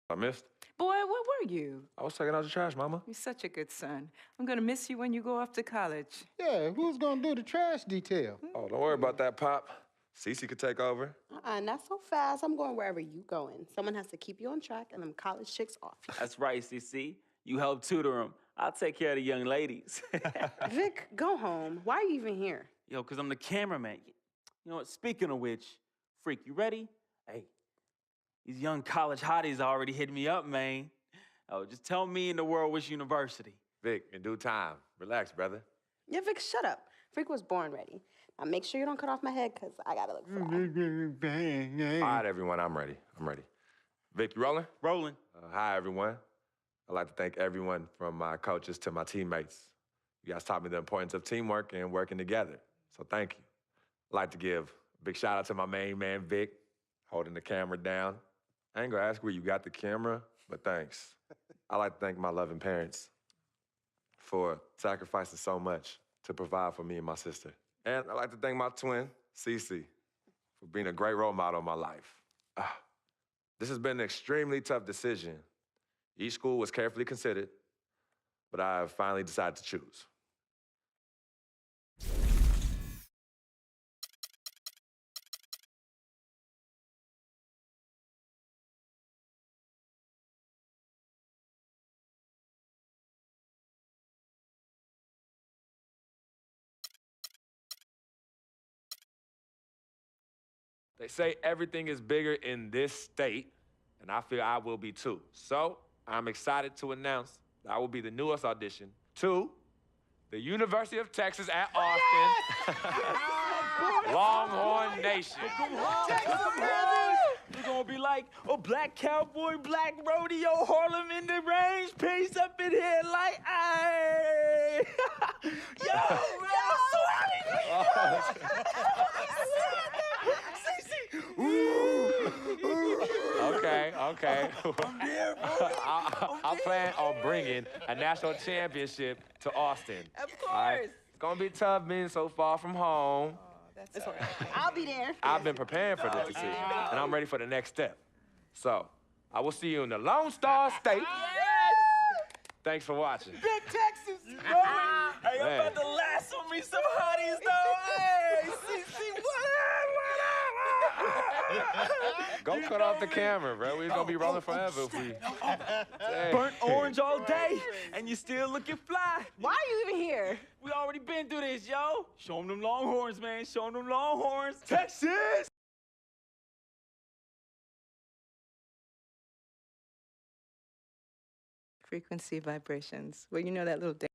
I missed. Boy, where were you? I was taking out the trash, Mama. You're such a good son. I'm gonna miss you when you go off to college. Yeah, who's gonna do the trash detail? Oh, don't worry about that, Pop. Cece could take over. Not so fast. I'm going wherever you going. Someone has to keep you on track and them college chicks off you. That's right, CC. You help tutor them. I'll take care of the young ladies. Vic, go home. Why are you even here? Yo, because I'm the cameraman. You know what? Speaking of which, Freak, you ready? Hey, these young college hotties already hit me up, man. Oh, just tell me in the world which university. Vic, in due time. Relax, brother. Yeah, Vic, shut up. Freak was born ready. Now make sure you don't cut off my head, because I gotta look fly. All right, everyone, I'm ready. Vic, you rolling? Rolling. Hi, everyone. I'd like to thank everyone from my coaches to my teammates. You guys taught me the importance of teamwork and working together, so thank you. I'd like to give a big shout out to my main man, Vic, holding the camera down. I ain't gonna ask where you got the camera, but thanks. I'd like to thank my loving parents for sacrificing so much to provide for me and my sister. And I'd like to thank my twin, Cece, for being a great role model in my life. This has been an extremely tough decision. Each school was carefully considered, but I have finally decided to choose. They say everything is bigger in this state, and I feel I will be too. So I'm excited to announce that I will be the newest audition to the University of Texas at Austin. Longhorn Nation. We're gonna be like a black cowboy, black rodeo, Harlem in the range, pace up in here like, ayy. Yo, man, I'm so happy. Okay. I plan on bringing a national championship to Austin. Of course. All right? It's gonna be tough being so far from home. It's all right. I'll be there. I've been preparing for this decision, and I'm ready for the next step. So, I will see you in the Lone Star State. Thanks for watching. Big Texas, you know it. Hey, I'm about to lasso me some hotties, though. Hey, CC, what up? Go cut off the camera, bro. We're gonna be rolling forever if we... Burnt orange all day, and you still looking fly. Why are you even here? We already been through this, yo. Show them Longhorns, man. Show them Longhorns. Texas! Frequency vibrations. Well, you know that little dance.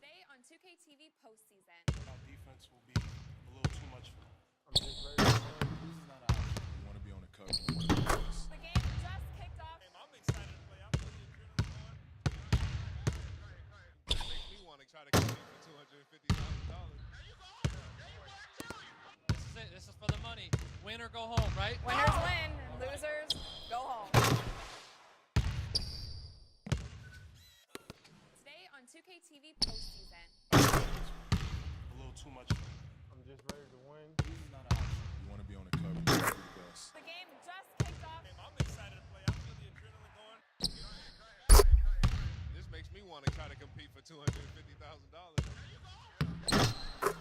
Today on 2K TV postseason. Our defense will be a little too much for them. I'm just ready to want to be on the cover. The game just kicked off. I'm excited to play. I feel the adrenaline going. It makes me want to try to compete for $250,000. This is it. This is for the money. Win or go home, right? Winners win, losers go home. Today on 2K TV postseason. A little too much for them. I'm just ready to win. You want to be on the cover. You want to be the best. The game just kicked off. I'm excited to play. I feel the adrenaline going. This makes me want to try to compete for $250,000. This is it.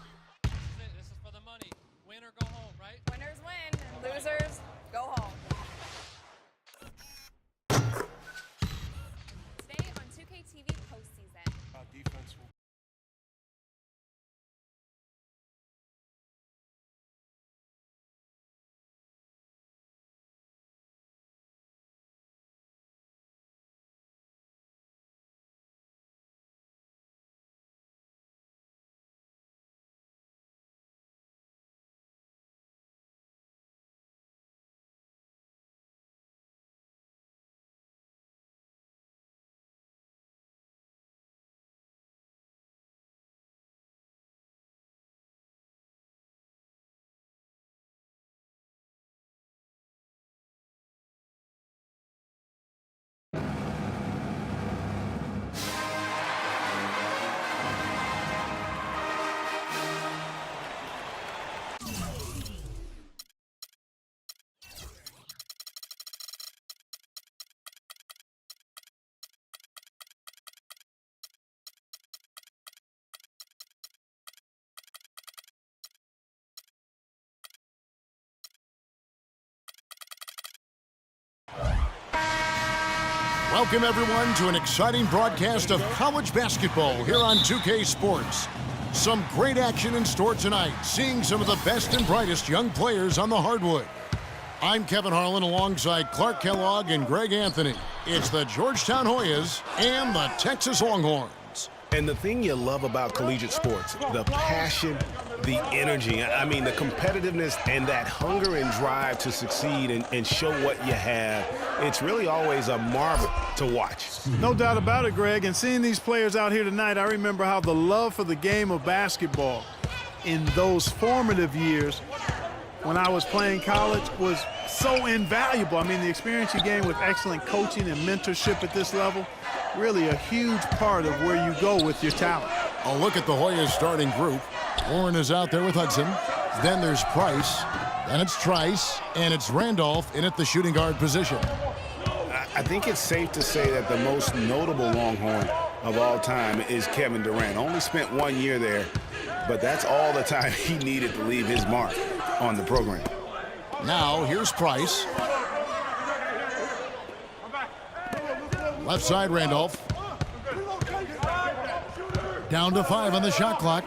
This is for the money. Win or go home, right? Winners win, losers go home. Today on 2K TV postseason. Our defense will Welcome, everyone, to an exciting broadcast of college basketball here on 2K Sports. Some great action in store tonight, seeing some of the best and brightest young players on the hardwood. I'm Kevin Harlan alongside Clark Kellogg and Greg Anthony. It's the Georgetown Hoyas and the Texas Longhorns. And the thing you love about collegiate sports, the passion, the energy, I mean, the competitiveness and that hunger and drive to succeed and show what you have, it's really always a marvel to watch. No doubt about it, Greg. And seeing these players out here tonight, I remember how the love for the game of basketball in those formative years when I was playing college was so invaluable. I mean, the experience you gain with excellent coaching and mentorship at this level, really a huge part of where you go with your talent. A look at the Hoyas starting group. Warren is out there with Hudson. Then there's Price. Then it's Trice. And it's Randolph in at the shooting guard position. I think it's safe to say that the most notable Longhorn of all time is Kevin Durant. Only spent 1 year there, but that's all the time he needed to leave his mark on the program. Now, here's Price. Left side, Randolph. Down to 5 on the shot clock.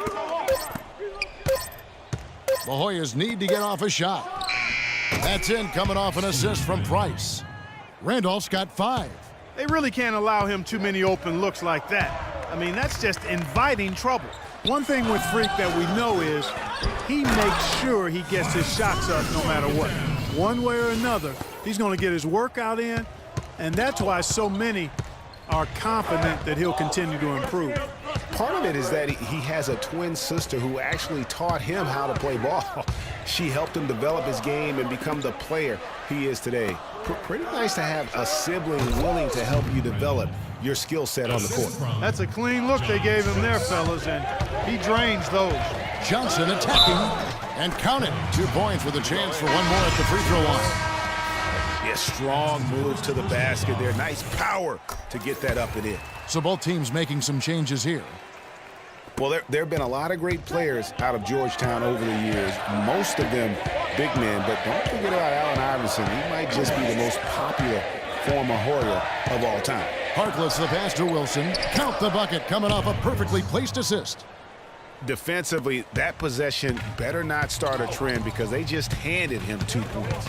The Hoyas need to get off a shot. That's in, coming off an assist from Price. Randolph's got 5. They really can't allow him too many open looks like that. I mean, that's just inviting trouble. One thing with Freak that we know is he makes sure he gets his shots up no matter what. One way or another, he's going to get his workout in, and that's why so many are confident that he'll continue to improve. Part of it is that he has a twin sister who actually taught him how to play ball. She helped him develop his game and become the player he is today. Pretty nice to have a sibling willing to help you develop your skill set on the court. That's a clean look they gave him there, fellas, and he drains those. Johnson attacking, and count it. 2 points with a chance for one more at the free throw line. Yeah, strong move to the basket there. Nice power to get that up and in. So both teams making some changes here. Well, there have been a lot of great players out of Georgetown over the years, most of them big men, but don't forget about Allen Iverson. He might just be the most popular former Hoya of all time. Harkless the pass to Wilson. Count the bucket, coming off a perfectly placed assist. Defensively, that possession better not start a trend because they just handed him 2 points.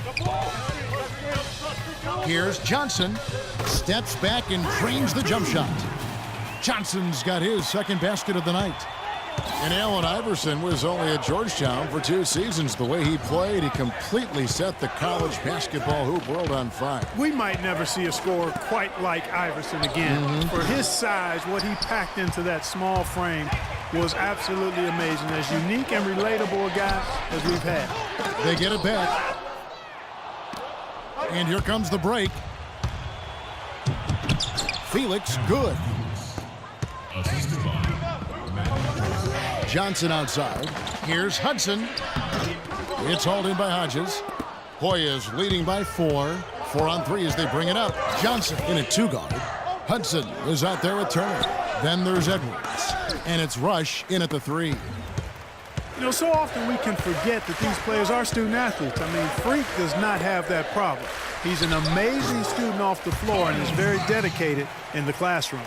Here's Johnson. Steps back and trains the jump shot. Johnson's got his second basket of the night. And Allen Iverson was only at Georgetown for 2 seasons. The way he played, he completely set the college basketball hoop world on fire. We might never see a scorer quite like Iverson again. For his size, what he packed into that small frame was absolutely amazing. As unique and relatable a guy as we've had. They get it back. And here comes the break. Felix, good. Johnson outside. Here's Hudson. It's hauled in by Hodges. Hoyas leading by 4. 4 on 3 as they bring it up. Johnson in a 2-guard. Hudson is out there with Turner. Then there's Edwards. And it's Rush in at the 3. You know, so often we can forget that these players are student athletes. I mean, Freak does not have that problem. He's an amazing student off the floor and is very dedicated in the classroom.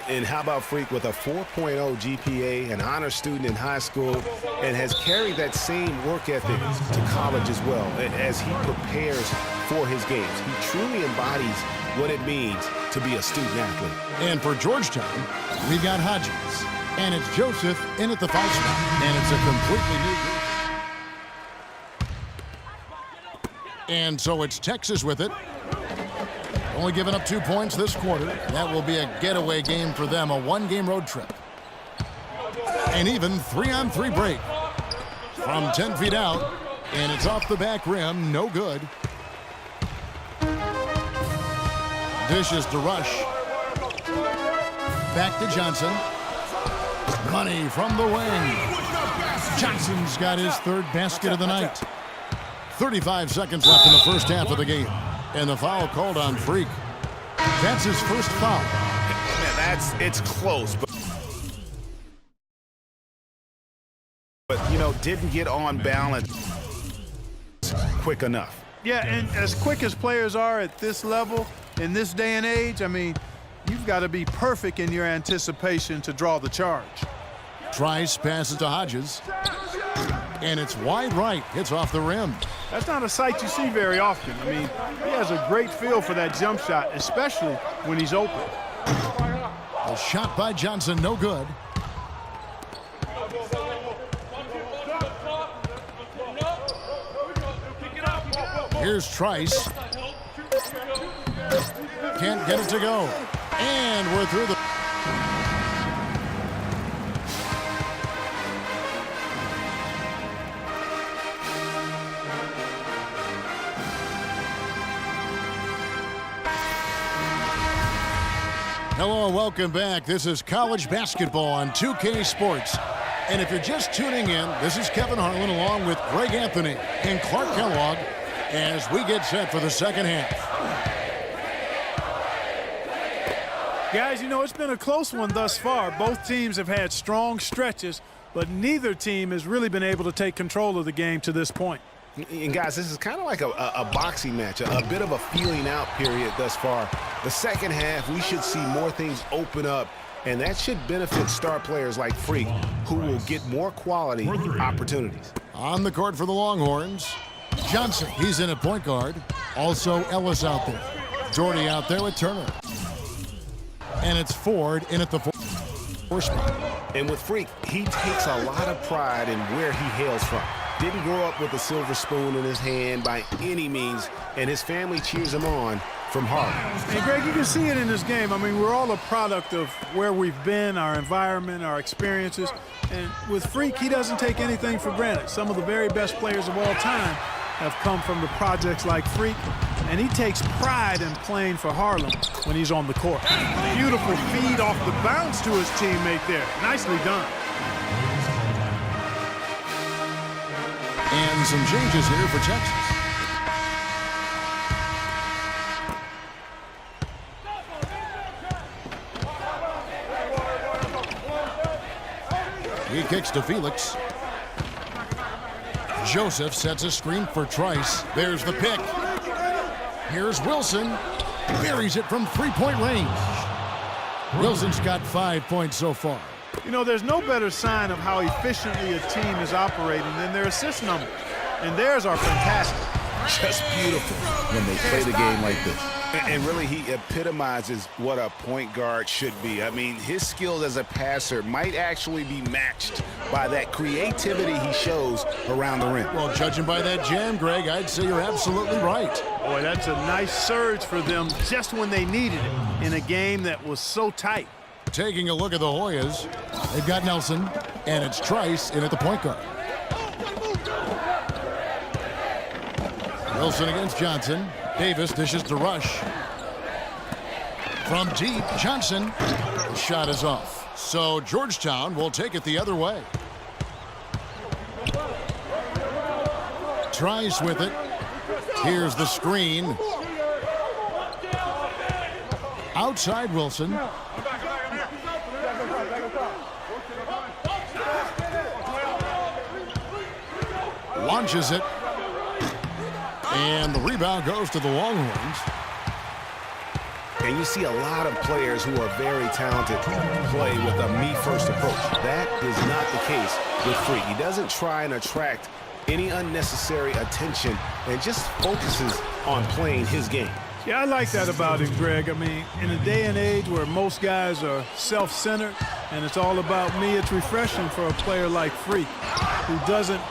And how about Freak with a 4.0 GPA, an honor student in high school, and has carried that same work ethic to college as well as he prepares for his games. He truly embodies what it means to be a student athlete. And for Georgetown, we've got Hodges. And it's Joseph in at the 5 spot. And it's a completely new group. And so it's Texas with it. Only giving up 2 points this quarter. That will be a getaway game for them, a 1-game road trip. An even 3-on-3 break. From 10 feet out, and it's off the back rim, no good. Dishes to Rush. Back to Johnson. Money from the wing. Johnson's got his 3rd basket of the night. 35 seconds left in the first half of the game. And the foul called on Freak. That's his first foul. Man, it's close, but you know, didn't get on balance quick enough. Yeah, and as quick as players are at this level, In this day and age, I mean, you've got to be perfect in your anticipation to draw the charge. Trice passes to Hodges. And it's wide right. It's off the rim. That's not a sight you see very often. I mean, he has a great feel for that jump shot, especially when he's open. A shot by Johnson, no good. Here's Trice. Can't get it to go. And we're through the... Hello and welcome back. This is college basketball on 2K Sports. And if you're just tuning in, this is Kevin Harlan along with Greg Anthony and Clark Kellogg as we get set for the second half. Guys, you know, it's been a close one thus far. Both teams have had strong stretches, but neither team has really been able to take control of the game to this point. And guys, this is kind of like a boxing match, a bit of a feeling out period thus far. The second half, we should see more things open up, and that should benefit star players like Freak, who will get more quality opportunities. On the court for the Longhorns, Johnson, he's in at point guard. Also Ellis out there. Jordy out there with Turner. And it's Ford in at the four spot. And with Freak, he takes a lot of pride in where he hails from. Didn't grow up with a silver spoon in his hand by any means, and his family cheers him on from Harlem. And Greg, you can see it in this game. I mean, we're all a product of where we've been, our environment, our experiences. And with Freak, he doesn't take anything for granted. Some of the very best players of all time have come from the projects like Freak, and he takes pride in playing for Harlem when he's on the court. Beautiful feed off the bounce to his teammate there. Nicely done. And some changes here for Texas. He kicks to Felix. Joseph sets a screen for Trice. There's the pick. Here's Wilson. Buries it from three-point range. Wilson's got 5 points so far. You know, there's no better sign of how efficiently a team is operating than their assist numbers. And theirs are fantastic. Just beautiful when they play the game like this. And really, he epitomizes what a point guard should be. I mean, his skills as a passer might actually be matched by that creativity he shows around the rim. Well, judging by that jam, Greg, I'd say you're absolutely right. Boy, that's a nice surge for them just when they needed it in a game that was so tight. Taking a look at the Hoyas, they've got Nelson, and it's Trice in at the point guard. Wilson against Johnson. Davis dishes to Rush. From deep, Johnson. The shot is off. So Georgetown will take it the other way. Trice with it. Here's the screen. Outside Wilson. Launches it. And the rebound goes to the Longhorns. And you see a lot of players who are very talented play with a me-first approach. That is not the case with Freak. He doesn't try and attract any unnecessary attention and just focuses on playing his game. Yeah, I like that about him, Greg. I mean, in a day and age where most guys are self-centered and it's all about me, it's refreshing for a player like Freak who doesn't